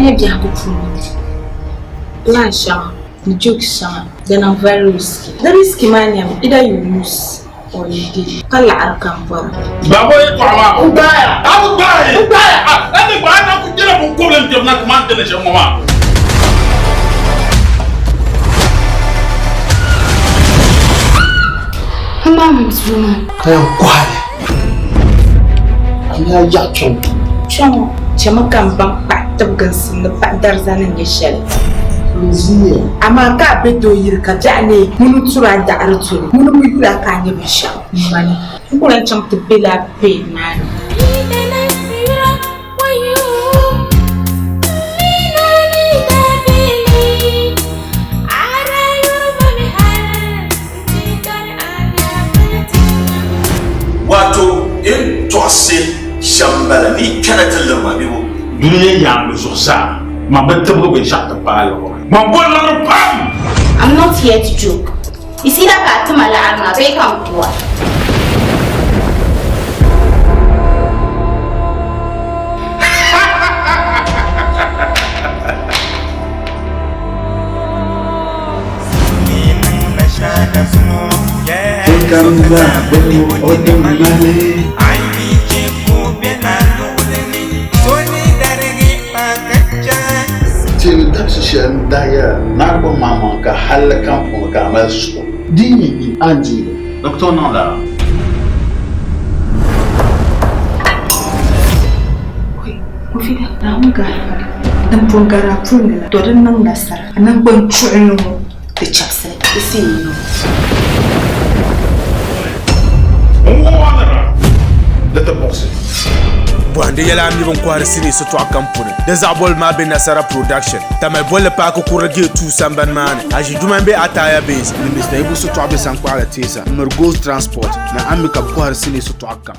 Any Biaku Lunch, the jokes, then I'm very risky. The risky man, either you lose or you did. Kala come for Baboy, Ubaya! I'll buy it! Everybody, I could get up and call him to not mountain as your mama. Mom's woman. I am quiet. I'm a yacht. Chum, Chamakan back to guns in the Pantarzan and Gishel. Amaka beto yirka jane munu tura da artu munu muyula kanye bisha mani ngula chamte bela pay man wato in tosse shambala ni kana tallama biwo duniya ya muzo sa mabatta be shata palo. I'm not here to joke. You see that cat mala they come to us. Introduction daya narbo mama ka halakan pun ka masu dini anji Docteur Nanda. Mufida na muga dan pungara punga to dan nan nasara nan ban chu'inu da chapsa isi no Let the boss. Bwande yala mi bon kwar sini so to akampune desabol ma be nasara production tamay bolle pa ko kurage tu samban man aji duman be ataya base ni mr ibu so to abe san kwala tesa mer gold transport na amika kwar sini so to akam